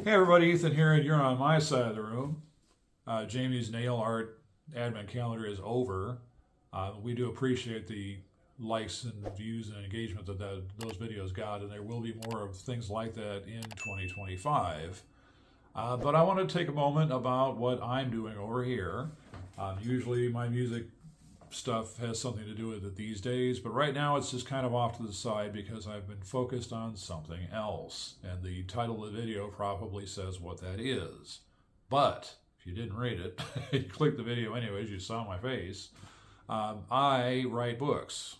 Hey everybody, Ethan here, and you're on my side of the room. Jamie's nail art advent calendar is over. We do appreciate the likes and views and engagement that those videos got, and there will be more of things like that in 2025. But I want to take a moment about what I'm doing over here. Usually my music stuff has something to do with it these days, but right now it's just kind of off to the side because I've been focused on something else, and the title of the video probably says what that is. But if you didn't read it, you clicked the video anyways, you saw my face. I write books.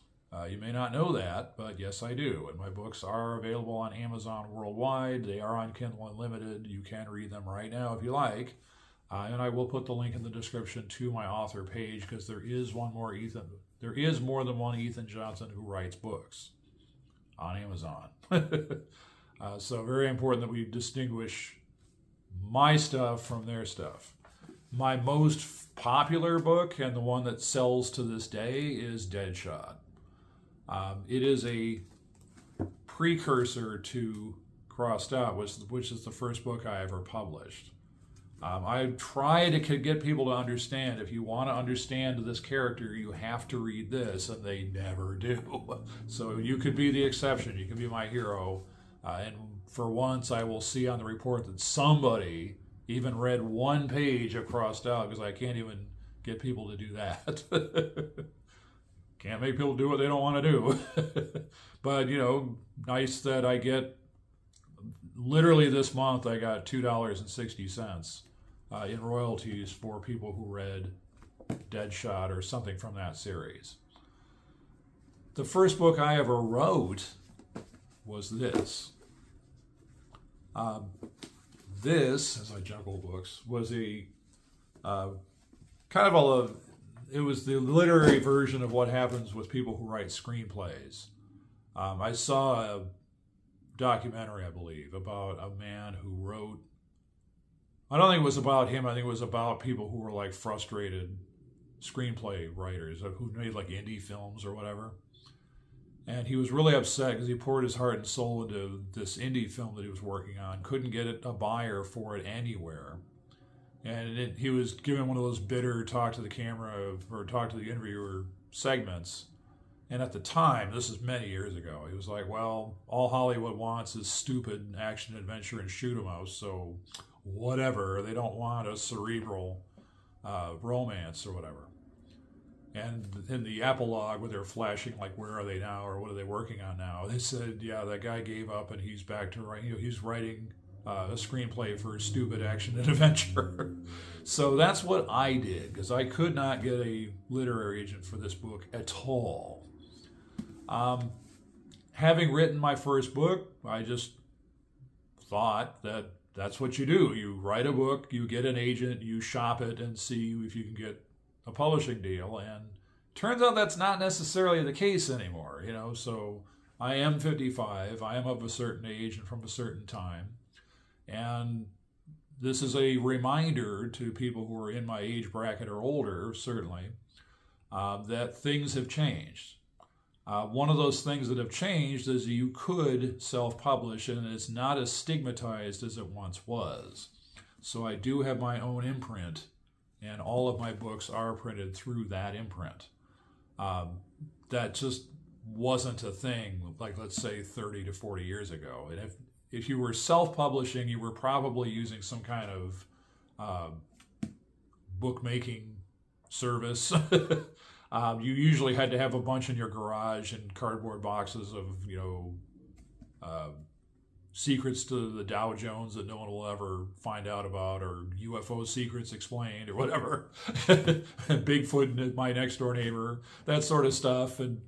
You may not know that, but yes, I do. And my books are available on Amazon worldwide. They are on Kindle Unlimited. You can read them right now if you like. And I will put the link in the description to my author page because there is more than one Ethan Johnson who writes books on Amazon. So very important that we distinguish my stuff from their stuff. My most popular book, and the one that sells to this day, is Deadshot. It is a precursor to Crossed Out, which is the first book I ever published. I try to get people to understand, if you want to understand this character, you have to read this, and they never do. So you could be the exception. You can be my hero. And for once, I will see on the report that somebody even read one page of Crossed Out, because I can't even get people to do that. Can't make people do what they don't want to do. But, nice that I get, literally this month, I got $2.60 in royalties for people who read Deadshot or something from that series. The first book I ever wrote was this. This, as I juggle books, was it was the literary version of what happens with people who write screenplays. I saw a documentary, I believe, about a man who wrote, I don't think it was about him, I think it was about people who were like frustrated screenplay writers who made like indie films or whatever. And he was really upset because he poured his heart and soul into this indie film that he was working on, couldn't get a buyer for it anywhere. And he was given one of those bitter talk to the camera or talk to the interviewer segments. And at the time, this is many years ago, he was like, well, all Hollywood wants is stupid action adventure and shoot 'em up, so whatever. They don't want a cerebral romance or whatever. And in the epilogue, where they're flashing, like, where are they now or what are they working on now, they said, yeah, that guy gave up and he's back to writing, he's writing a screenplay for stupid action and adventure. So that's what I did, because I could not get a literary agent for this book at all. Having written my first book, I just thought that that's what you do. You write a book, you get an agent, you shop it and see if you can get a publishing deal. And turns out that's not necessarily the case anymore, So I am 55, I am of a certain age and from a certain time. And this is a reminder to people who are in my age bracket or older, certainly, that things have changed. One of those things that have changed is you could self-publish, and it's not as stigmatized as it once was. So I do have my own imprint, and all of my books are printed through that imprint. That just wasn't a thing, like, let's say 30 to 40 years ago. And if you were self-publishing, you were probably using some kind of bookmaking service. You usually had to have a bunch in your garage and cardboard boxes of, secrets to the Dow Jones that no one will ever find out about, or UFO secrets explained, or whatever. Bigfoot and my next door neighbor, that sort of stuff. And,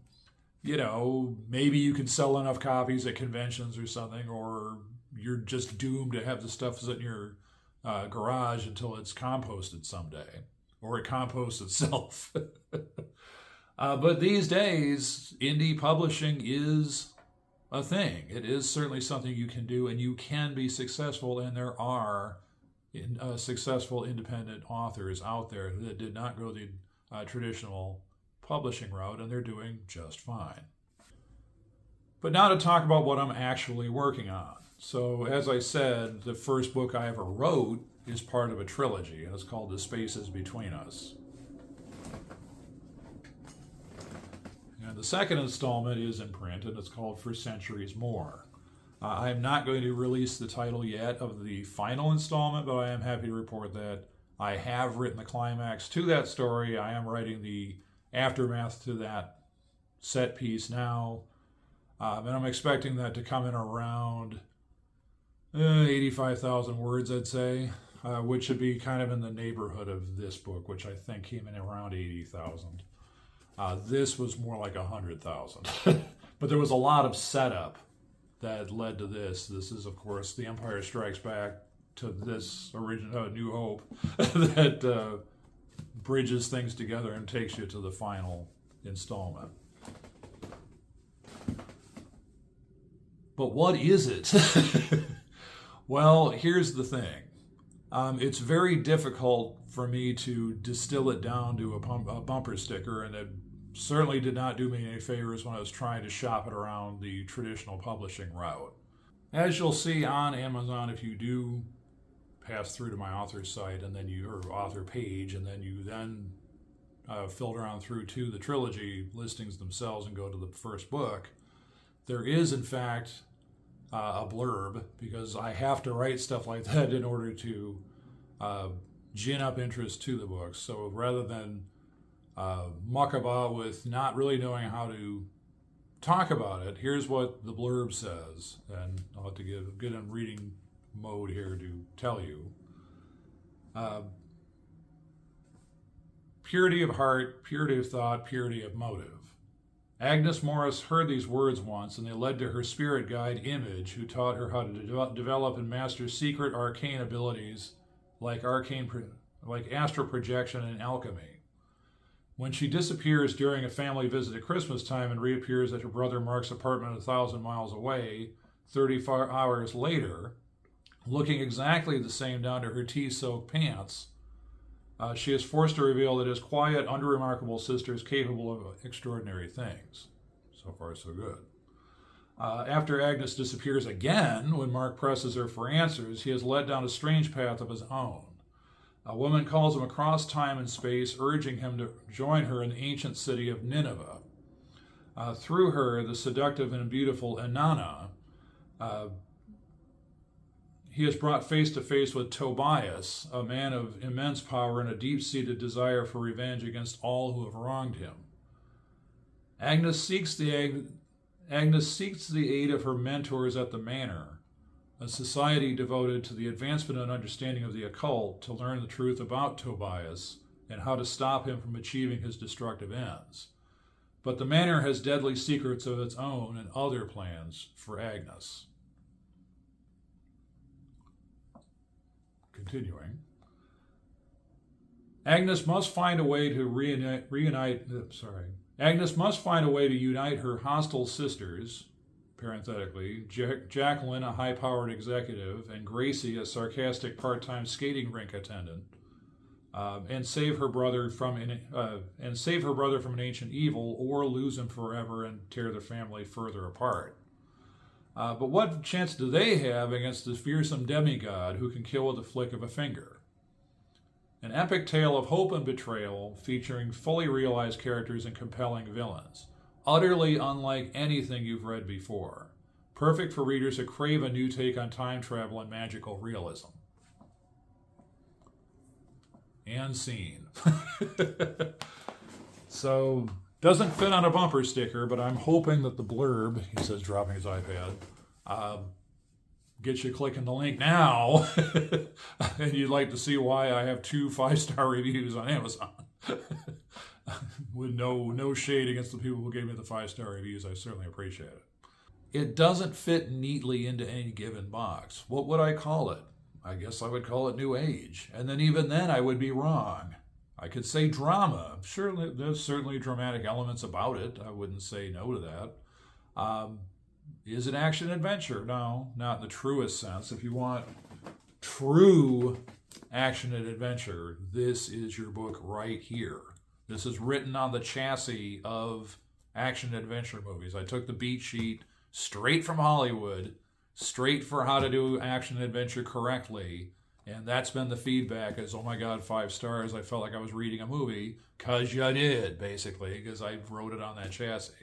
maybe you can sell enough copies at conventions or something, or you're just doomed to have the stuff sit in your garage until it's composted someday, or it composts itself. But these days, indie publishing is a thing. It is certainly something you can do, and you can be successful, and there are successful independent authors out there that did not go the traditional publishing route, and they're doing just fine. But now to talk about what I'm actually working on. So, as I said, the first book I ever wrote is part of a trilogy, and it's called The Spaces Between Us. And the second installment is in print, and it's called For Centuries More. I am not going to release the title yet of the final installment, but I am happy to report that I have written the climax to that story. I am writing the aftermath to that set piece now, and I'm expecting that to come in around 85,000 words, I'd say, which should be kind of in the neighborhood of this book, which I think came in around 80,000. This was more like 100,000. But there was a lot of setup that led to this. This is, of course, The Empire Strikes Back to this original New Hope that bridges things together and takes you to the final installment. But what is it? Well, here's the thing. It's very difficult for me to distill it down to a bumper sticker, and it certainly did not do me any favors when I was trying to shop it around the traditional publishing route. As you'll see on Amazon, if you do pass through to my author site and then or author page, and then you filter on through to the trilogy listings themselves and go to the first book, there is in fact a blurb, because I have to write stuff like that in order to gin up interest to the book. So rather than muck about with not really knowing how to talk about it, here's what the blurb says, and I'll have to get in reading mode here to tell you. Purity of heart, purity of thought, purity of motive. Agnes Morris heard these words once, and they led to her spirit guide, Image, who taught her how to develop and master secret arcane abilities like astral projection and alchemy. When she disappears during a family visit at Christmas time and reappears at her brother Mark's apartment 1,000 miles away 34 hours later, looking exactly the same down to her tea-soaked pants, she is forced to reveal that his quiet, unremarkable sister is capable of extraordinary things. So far, so good. After Agnes disappears again, when Mark presses her for answers, he is led down a strange path of his own. A woman calls him across time and space, urging him to join her in the ancient city of Nineveh. Through her, the seductive and beautiful Inanna, he is brought face to face with Tobias, a man of immense power and a deep-seated desire for revenge against all who have wronged him. Agnes seeks the aid of her mentors at the Manor, a society devoted to the advancement and understanding of the occult, to learn the truth about Tobias and how to stop him from achieving his destructive ends. But the Manor has deadly secrets of its own and other plans for Agnes. Continuing, Agnes must find a way to unite her hostile sisters, parenthetically, Jacqueline, a high-powered executive, and Gracie, a sarcastic part-time skating rink attendant, and save her brother from an ancient evil, or lose him forever and tear the family further apart. But what chance do they have against this fearsome demigod who can kill with a flick of a finger? An epic tale of hope and betrayal, featuring fully realized characters and compelling villains, utterly unlike anything you've read before. Perfect for readers who crave a new take on time travel and magical realism. And scene. So, doesn't fit on a bumper sticker, but I'm hoping that the blurb, he says, dropping his iPad, gets you clicking the link now, and you'd like to see why I have 2 5-star reviews on Amazon. With no shade against the people who gave me the 5-star reviews, I certainly appreciate it. It doesn't fit neatly into any given box. What would I call it? I guess I would call it New Age, and then even then I would be wrong. I could say drama. Surely, there's certainly dramatic elements about it. I wouldn't say no to that. Is it action adventure? No, not in the truest sense. If you want true action and adventure, this is your book right here. This is written on the chassis of action adventure movies. I took the beat sheet straight from Hollywood straight for how to do action adventure correctly. And that's been the feedback is, oh my God, 5 stars. I felt like I was reading a movie, because you did, basically, because I wrote it on that chassis.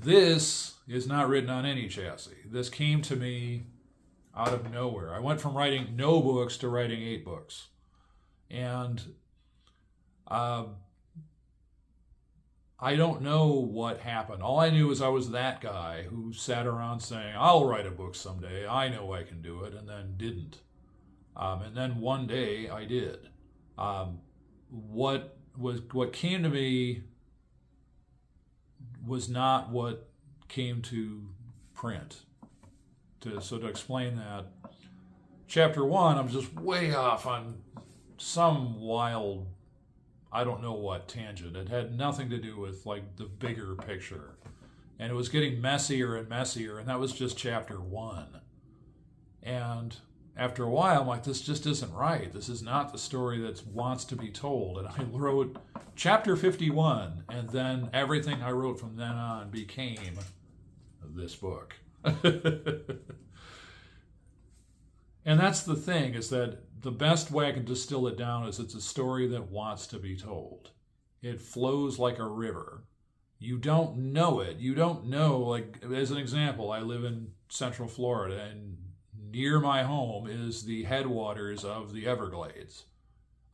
This is not written on any chassis. This came to me out of nowhere. I went from writing no books to writing 8 books. And I don't know what happened. All I knew is I was that guy who sat around saying, I'll write a book someday. I know I can do it, and then didn't. And then one day I did. What came to me was not what came to print. So to explain that, chapter 1, I'm just way off on some wild, I don't know what tangent. It had nothing to do with like the bigger picture. And it was getting messier and messier, and that was just chapter 1. And after a while, I'm like, this just isn't right. This is not the story that wants to be told. And I wrote chapter 51, and then everything I wrote from then on became this book. And that's the thing, is that the best way I can distill it down is it's a story that wants to be told. It flows like a river. You don't know it. You don't know, like, as an example, I live in Central Florida, and near my home is the headwaters of the Everglades.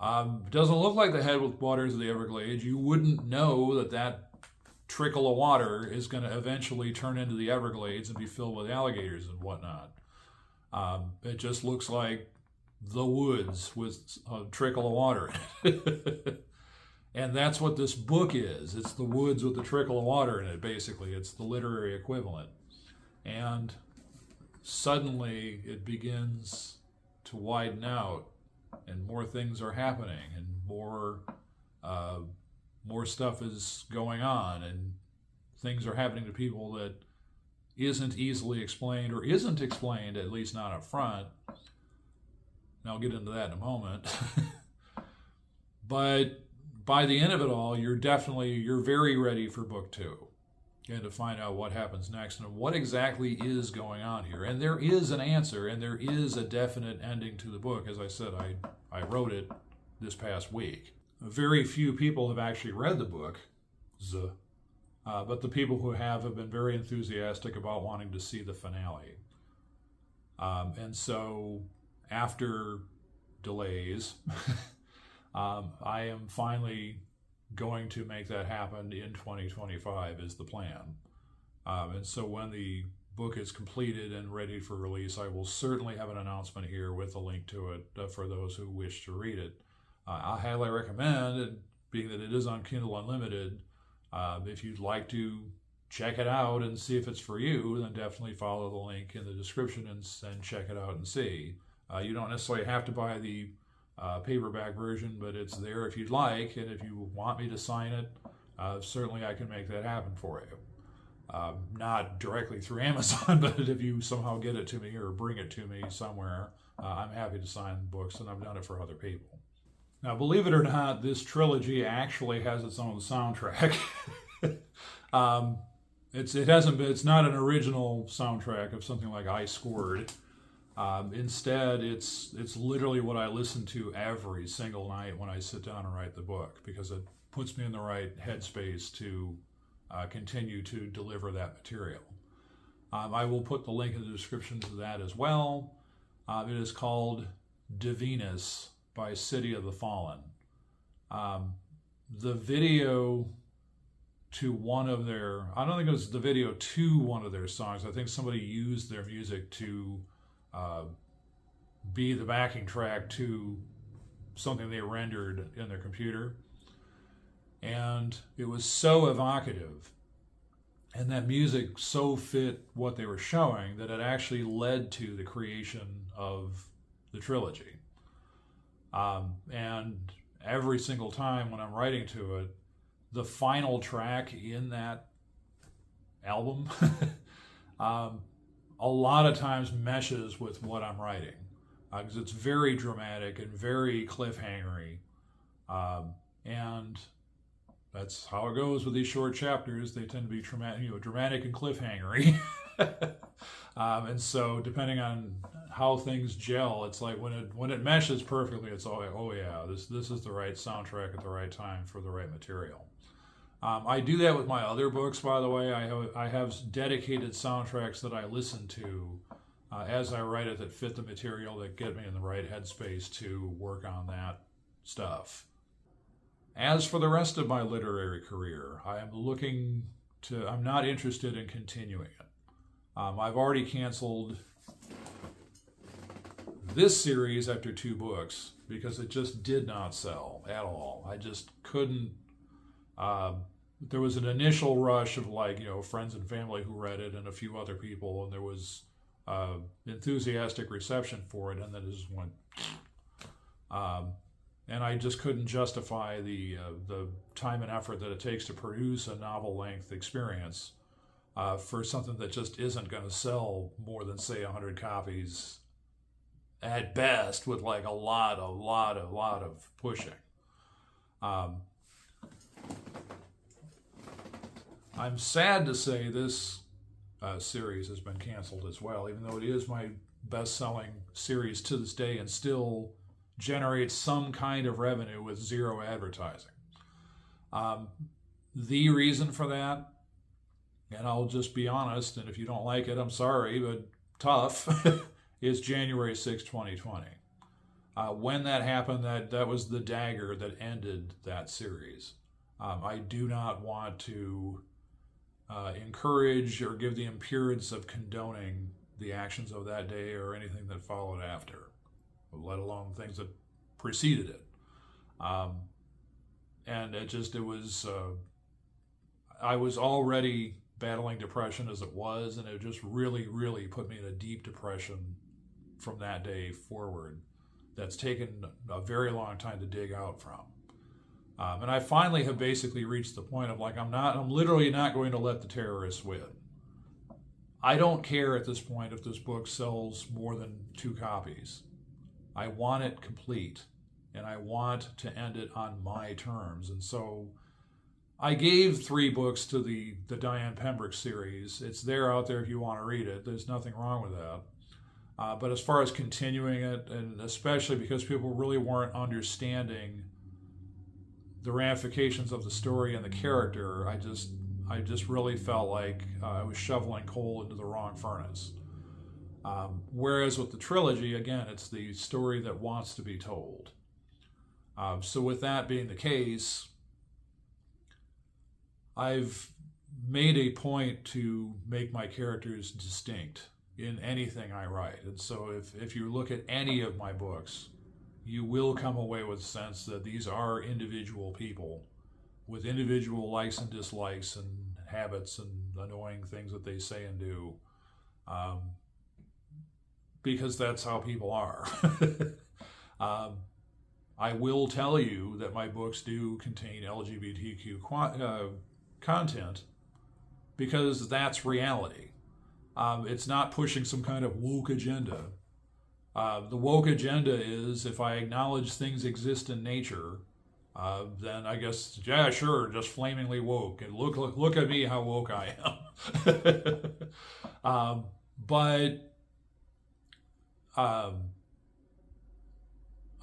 Doesn't look like the headwaters of the Everglades. You wouldn't know that that trickle of water is going to eventually turn into the Everglades and be filled with alligators and whatnot. It just looks like the woods with a trickle of water in it. And that's what this book is. It's the woods with the trickle of water in it, basically. It's the literary equivalent. And suddenly it begins to widen out, and more things are happening, and more stuff is going on, and things are happening to people that isn't easily explained, or isn't explained, at least not up front. And I'll get into that in a moment. But by the end of it all, you're very ready for book 2, and to find out what happens next and what exactly is going on here. And there is an answer, and there is a definite ending to the book. As I said, I wrote it this past week. Very few people have actually read the book, but the people who have been very enthusiastic about wanting to see the finale. And so after delays, I am finally going to make that happen in 2025 is the plan. And so when the book is completed and ready for release, I will certainly have an announcement here with a link to it for those who wish to read it. I highly recommend it, being that it is on Kindle Unlimited. If you'd like to check it out and see if it's for you, then definitely follow the link in the description and check it out and see. You don't necessarily have to buy the paperback version, but it's there if you'd like, and if you want me to sign it, certainly I can make that happen for you. Not directly through Amazon, but if you somehow get it to me or bring it to me somewhere, I'm happy to sign books, and I've done it for other people. Now, believe it or not, this trilogy actually has its own soundtrack. It's not an original soundtrack of something like I Scored. Instead, it's literally what I listen to every single night when I sit down and write the book, because it puts me in the right headspace to continue to deliver that material. I will put the link in the description to that as well. It is called Divinus by City of the Fallen. The video to one of their, I don't think it was the video to one of their songs. I think somebody used their music to be the backing track to something they rendered in their computer. And it was so evocative, and that music so fit what they were showing, that it actually led to the creation of the trilogy. And every single time when I'm writing to it, the final track in that album a lot of times meshes with what I'm writing, because it's very dramatic and very cliffhangery, and that's how it goes with these short chapters. They tend to be dramatic and cliffhangery. And so depending on how things gel, it's like when it meshes perfectly, it's oh yeah, this is the right soundtrack at the right time for the right material. I do that with my other books, by the way. I have dedicated soundtracks that I listen to as I write it that fit the material, that get me in the right headspace to work on that stuff. As for the rest of my literary career, I'm not interested in continuing it. I've already canceled this series after 2 books because it just did not sell at all. I just couldn't. There was an initial rush of friends and family who read it and a few other people, and there was enthusiastic reception for it, and then it just went. And I just couldn't justify the time and effort that it takes to produce a novel-length experience for something that just isn't going to sell more than, say, 100 copies at best, with like a lot of pushing. I'm sad to say this series has been canceled as well, even though it is my best-selling series to this day and still generates some kind of revenue with 0 advertising. The reason for that, and I'll just be honest, and if you don't like it, I'm sorry, but tough, is January 6, 2020. When that happened, that was the dagger that ended that series. I do not want to encourage or give the appearance of condoning the actions of that day or anything that followed after, let alone things that preceded it. And I was already battling depression as it was, and it just really, really put me in a deep depression from that day forward that's taken a very long time to dig out from. And I finally have basically reached the point of I'm literally not going to let the terrorists win. I don't care at this point if this book sells more than 2 copies. I want it complete, and I want to end it on my terms. And so I gave 3 books to the Diane Pembroke series. It's there out there if you want to read it. There's nothing wrong with that. But as far as continuing it, and especially because people really weren't understanding the ramifications of the story and the character, I just really felt like I was shoveling coal into the wrong furnace. Whereas with the trilogy, again, it's the story that wants to be told. So with that being the case, I've made a point to make my characters distinct in anything I write. And so if you look at any of my books, you will come away with a sense that these are individual people with individual likes and dislikes and habits and annoying things that they say and do, because that's how people are. I will tell you that my books do contain LGBTQ content because that's reality. It's not pushing some kind of woke agenda. The woke agenda is if I acknowledge things exist in nature, then I guess, yeah, sure, just flamingly woke. And look at me, how woke I am. But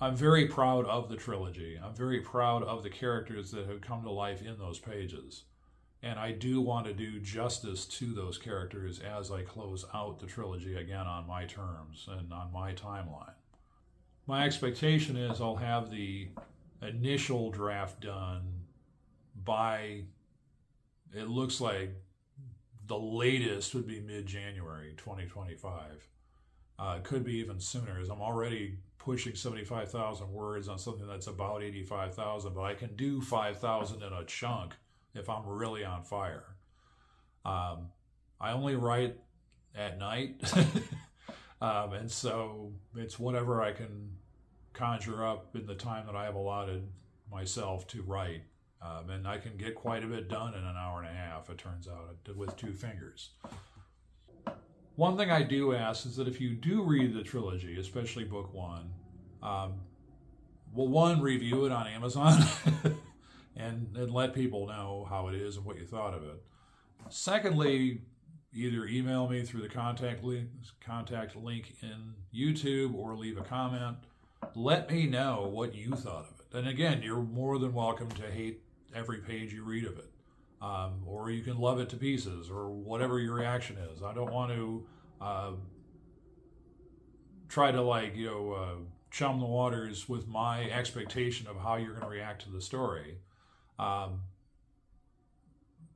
I'm very proud of the trilogy. I'm very proud of the characters that have come to life in those pages. And I do want to do justice to those characters as I close out the trilogy again on my terms and on my timeline. My expectation is I'll have the initial draft done by, it looks like the latest would be mid-January 2025. It could be even sooner, as I'm already pushing 75,000 words on something that's about 85,000, but I can do 5,000 in a chunk if I'm really on fire. I only write at night, and so it's whatever I can conjure up in the time that I have allotted myself to write. And I can get quite a bit done in an hour and a half, it turns out, with 2 fingers. One thing I do ask is that if you do read the trilogy, especially book 1, well, 1, review it on Amazon and let people know how it is and what you thought of it. Secondly, either email me through the contact link in YouTube or leave a comment. Let me know what you thought of it. And again, you're more than welcome to hate every page you read of it. Or you can love it to pieces, or whatever your reaction is. I don't want to try to chum the waters with my expectation of how you're going to react to the story.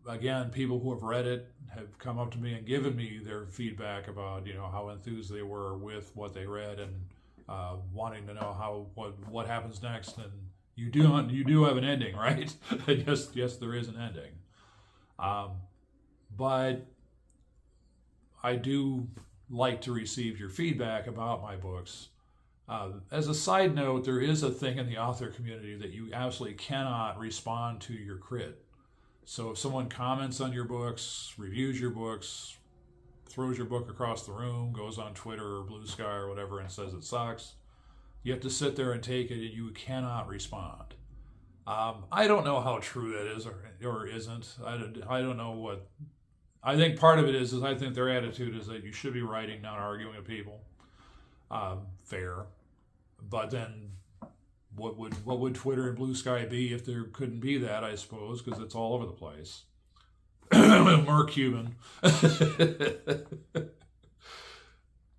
Again, people who have read it have come up to me and given me their feedback about how enthused they were with what they read, and wanting to know what happens next. And you do have an ending, right? yes, there is an ending. But I do like to receive your feedback about my books. As a side note, there is a thing in the author community that you absolutely cannot respond to your crit. So if someone comments on your books, reviews your books, throws your book across the room, goes on Twitter or Blue Sky or whatever and says it sucks, you have to sit there and take it, and you cannot respond. I don't know how true that is or isn't. I don't know what. I think part of it is I think their attitude is that you should be writing, not arguing with people. Fair. But then what would Twitter and Blue Sky be if there couldn't be that, I suppose, because it's all over the place. Mark Cuban.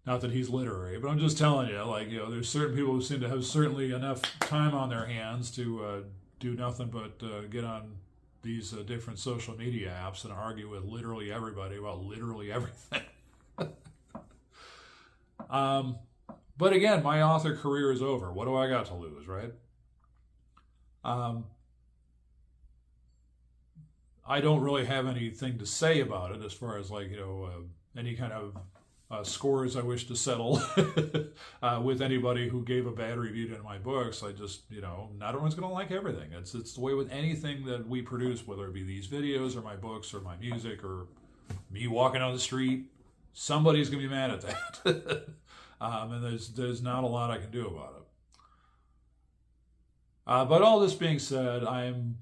Not that he's literary, but I'm just telling you, there's certain people who seem to have certainly enough time on their hands to do nothing but get on these different social media apps and argue with literally everybody about literally everything. But again, my author career is over. What do I got to lose, right? I don't really have anything to say about it as far as any kind of scores I wish to settle with anybody who gave a bad review to my books. I just, not everyone's going to like everything. It's the way with anything that we produce, whether it be these videos or my books or my music or me walking on the street. Somebody's going to be mad at that. And there's not a lot I can do about it. But all this being said, I'm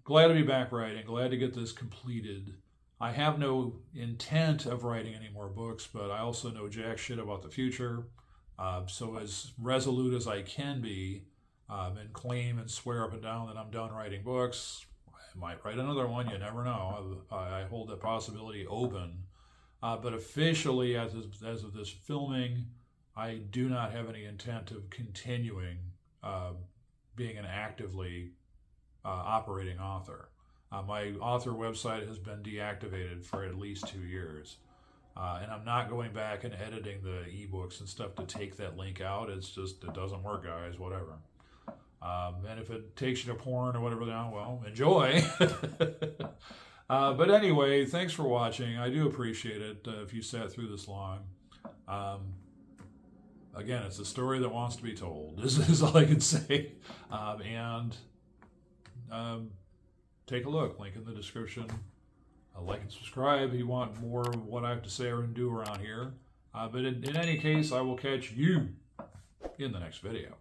glad to be back writing, glad to get this completed. I have no intent of writing any more books, but I also know jack shit about the future. So as resolute as I can be, and claim and swear up and down that I'm done writing books, I might write another one. You never know. I hold that possibility open. But officially, as of this filming, I do not have any intent of continuing being an actively operating author. My author website has been deactivated for at least 2 years. And I'm not going back and editing the ebooks and stuff to take that link out. It's just, it doesn't work, guys, whatever. And if it takes you to porn or whatever, well, enjoy. But anyway, thanks for watching. I do appreciate it if you sat through this long. Again, it's a story that wants to be told. This is all I can say. Take a look. Link in the description. Like and subscribe if you want more of what I have to say and do around here. But in any case, I will catch you in the next video.